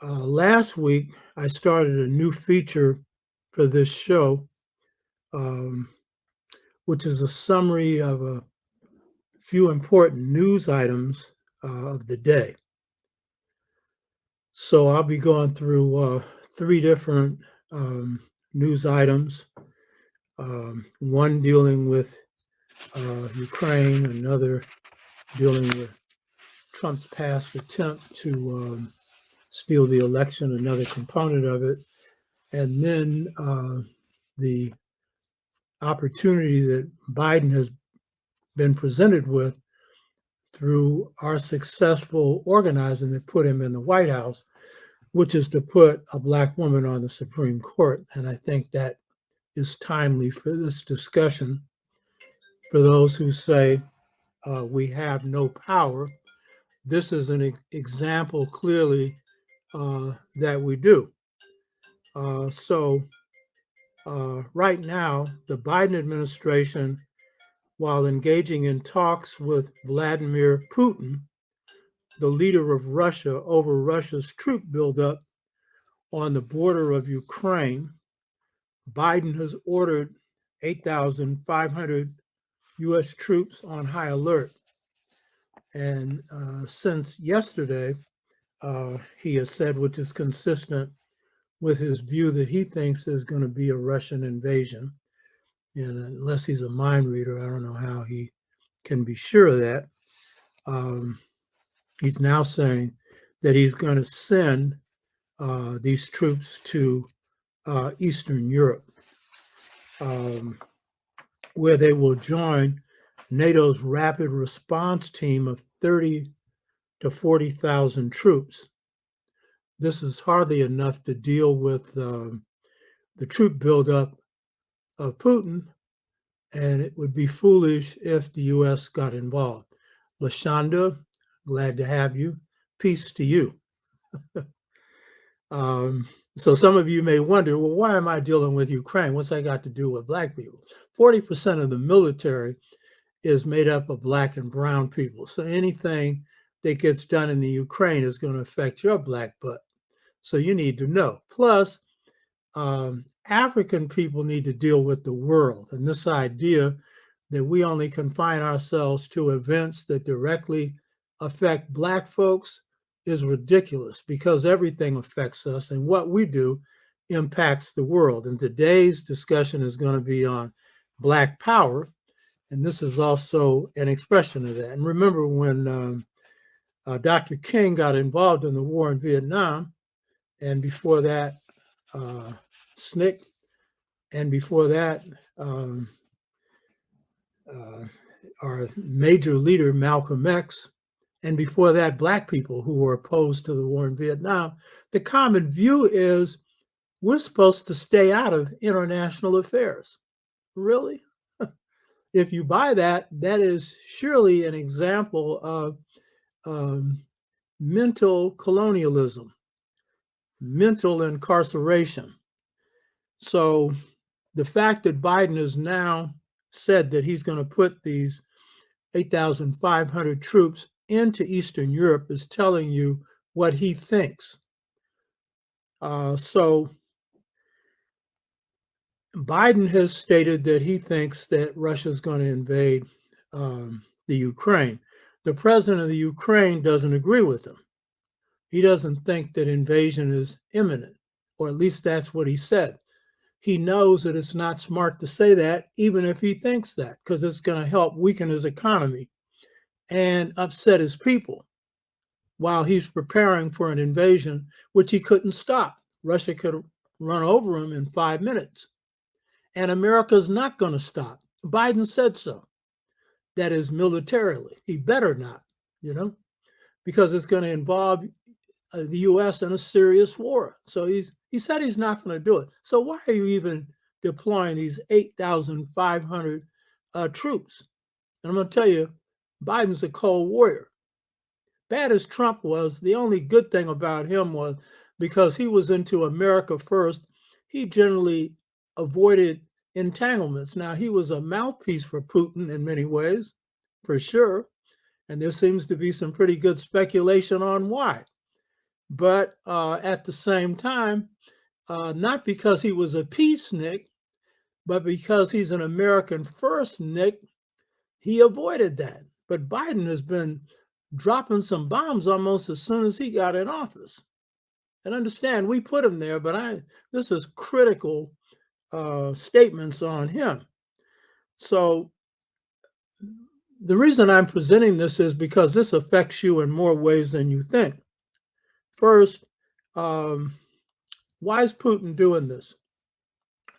Last week, I started a new feature for this show, um, which is a summary of a few important news items of the day. So I'll be going through three different um, news items, one dealing with Ukraine, another dealing with Trump's past attempt to steal the election, another component of it, and then the opportunity that Biden has been presented with through our successful organizing that put him in the White House, which is to put a Black woman on the Supreme Court. And I think that is timely for this discussion. For those who say we have no power, this is an example clearly that we do. So right now, the Biden administration, while engaging in talks with Vladimir Putin, the leader of Russia, over Russia's troop buildup on the border of Ukraine, Biden has ordered 8,500 U.S. troops on high alert. And since yesterday, he has said, which is consistent with his view that he thinks there's going to be a Russian invasion. And unless he's a mind reader, I don't know how he can be sure of that. He's now saying that he's going to send these troops to Eastern Europe, where they will join NATO's rapid response team of 30 to 40,000 troops. This is hardly enough to deal with the troop buildup of Putin, and it would be foolish if the U.S. got involved. LaShonda, glad to have you. Peace to you. So some of you may wonder, well, why am I dealing with Ukraine? What's that got to do with Black people? 40% of the military is made up of Black and brown people. So anything that gets done in the Ukraine is going to affect your Black butt. So you need to know. Plus, African people need to deal with the world. And this idea that we only confine ourselves to events that directly affect Black folks is ridiculous, because everything affects us, and what we do impacts the world. And today's discussion is going to be on Black power, and this is also an expression of that. And remember, when Dr. King got involved in the war in Vietnam, and before that, SNCC, and before that, our major leader, Malcolm X, and before that, Black people who were opposed to the war in Vietnam, the common view is we're supposed to stay out of international affairs. Really? If you buy that, that is surely an example of mental colonialism, mental incarceration. So the fact that Biden has now said that he's going to put these 8,500 troops into Eastern Europe is telling you what he thinks. So Biden has stated that he thinks that Russia is going to invade the Ukraine. The president of the Ukraine doesn't agree with him. He doesn't think that invasion is imminent, or at least that's what he said. He knows that it's not smart to say that, even if he thinks that, because it's going to help weaken his economy and upset his people while he's preparing for an invasion, which he couldn't stop. Russia could run over him in 5 minutes. And America's not going to stop. Biden said so. That is, militarily. He better not, because it's going to involve the U.S. in a serious war. So he said he's not going to do it. So why are you even deploying these 8,500 troops? And I'm going to tell you, Biden's a cold warrior. Bad as Trump was, the only good thing about him was because he was into America first, he generally avoided entanglements. Now, he was a mouthpiece for Putin in many ways, for sure. And there seems to be some pretty good speculation on why. But at the same time, not because he was a peacenik, but because he's an American first Nick, he avoided that. But Biden has been dropping some bombs almost as soon as he got in office. And understand, we put him there, but this is critical statements on him. So the reason I'm presenting this is because this affects you in more ways than you think. First, why is Putin doing this?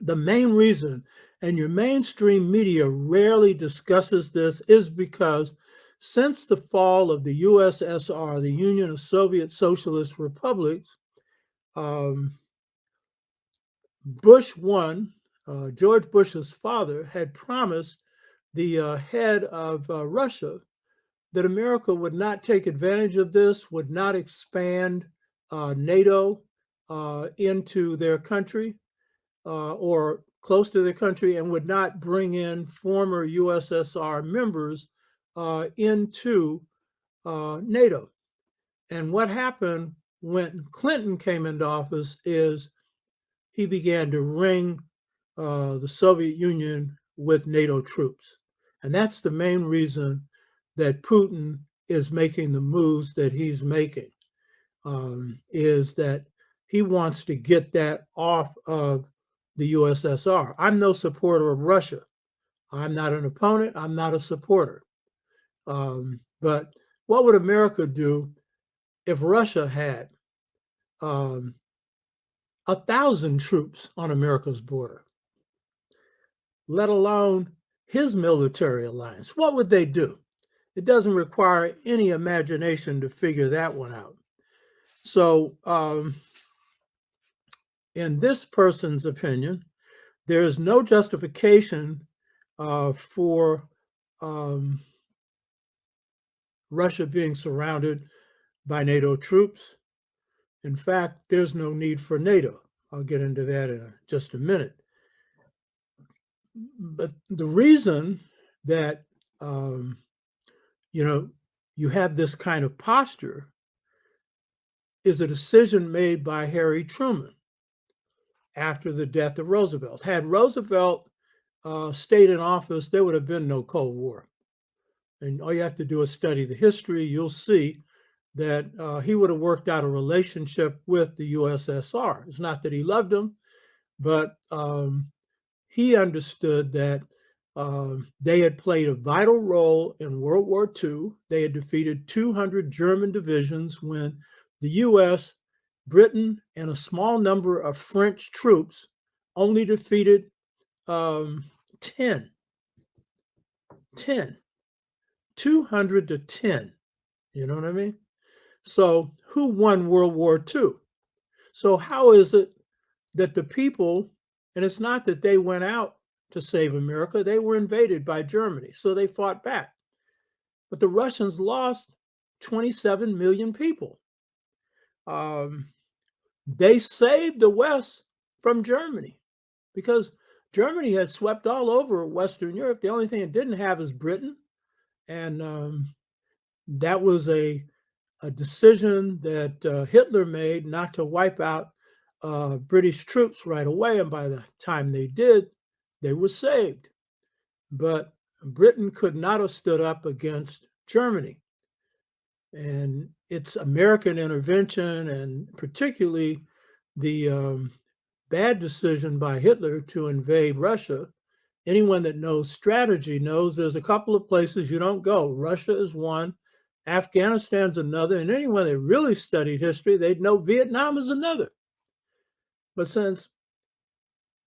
The main reason, and your mainstream media rarely discusses this, is because since the fall of the USSR, the Union of Soviet Socialist Republics, Bush one, George Bush's father, had promised the head of Russia that America would not take advantage of this, would not expand NATO into their country or close to their country, and would not bring in former USSR members into NATO. And what happened when Clinton came into office is he began to ring the Soviet Union with NATO troops. And that's the main reason that Putin is making the moves that he's making, is that he wants to get that off of the USSR. I'm no supporter of Russia. I'm not an opponent. I'm not a supporter. But what would America do if Russia had 1,000 troops on America's border, let alone his military alliance? What would they do? It doesn't require any imagination to figure that one out. So, in this person's opinion, there is no justification for Russia being surrounded by NATO troops. In fact, there's no need for NATO. I'll get into that in just a minute. But the reason that you have this kind of posture is a decision made by Harry Truman after the death of Roosevelt. Had Roosevelt stayed in office, there would have been no Cold War. And all you have to do is study the history. You'll see that he would have worked out a relationship with the USSR. It's not that he loved them, but he understood that they had played a vital role in World War II. They had defeated 200 German divisions when the US, Britain, and a small number of French troops only defeated 10. 200 to 10. You know what I mean? So who won World War II? So how is it that the people, and it's not that they went out to save America, they were invaded by Germany, so they fought back. But the Russians lost 27 million people. They saved the West from Germany because Germany had swept all over Western Europe. The only thing it didn't have is Britain. And that was a decision that Hitler made not to wipe out British troops right away. And by the time they did, they were saved. But Britain could not have stood up against Germany. And it's American intervention, and particularly the bad decision by Hitler to invade Russia. Anyone that knows strategy knows there's a couple of places you don't go. Russia is one, Afghanistan's another, and anyone that really studied history, they'd know Vietnam is another. But since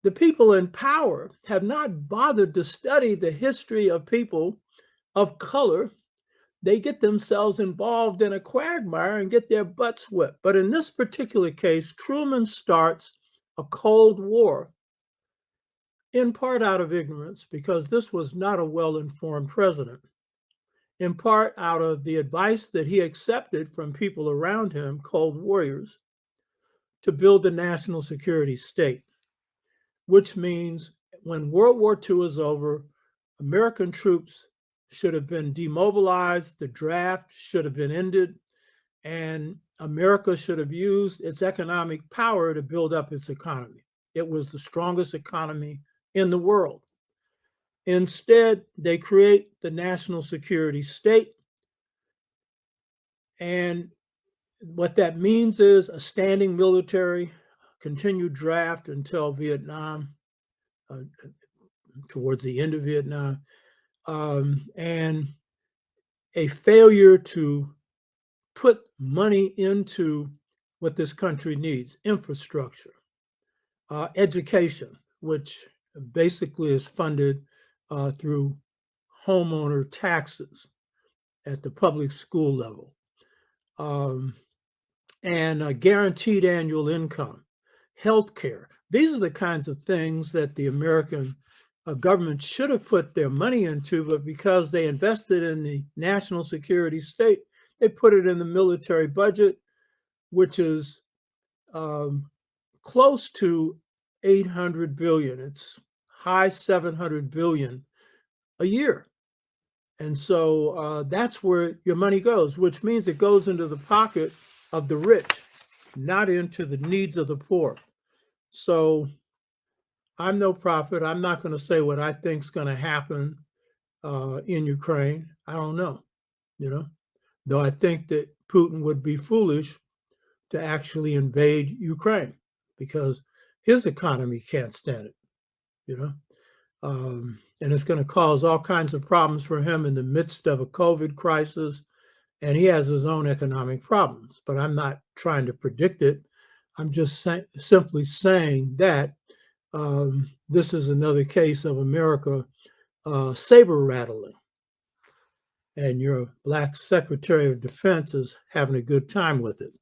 the people in power have not bothered to study the history of people of color, they get themselves involved in a quagmire and get their butts whipped. But in this particular case, Truman starts a Cold War, in part out of ignorance, because this was not a well-informed president, in part out of the advice that he accepted from people around him, Cold Warriors, to build a national security state, which means when World War II is over, American troops should have been demobilized, the draft should have been ended, and America should have used its economic power to build up its economy. It was the strongest economy in the world. Instead, they create the national security state. And what that means is a standing military, continued draft until Vietnam, uh, towards the end of Vietnam, and a failure to put money into what this country needs: infrastructure, education, which basically is funded through homeowner taxes at the public school level, and a guaranteed annual income, health care. These are the kinds of things that the American government should have put their money into, but because they invested in the national security state, they put it in the military budget, which is close to 800 billion. It's high 700 billion a year. And so that's where your money goes, which means it goes into the pocket of the rich, not into the needs of the poor. So I'm no prophet. I'm not going to say what I think is going to happen in Ukraine. I don't know, though I think that Putin would be foolish to actually invade Ukraine because his economy can't stand it, and it's going to cause all kinds of problems for him in the midst of a COVID crisis. And he has his own economic problems, but I'm not trying to predict it. I'm just simply saying that this is another case of America saber rattling. And your Black Secretary of Defense is having a good time with it.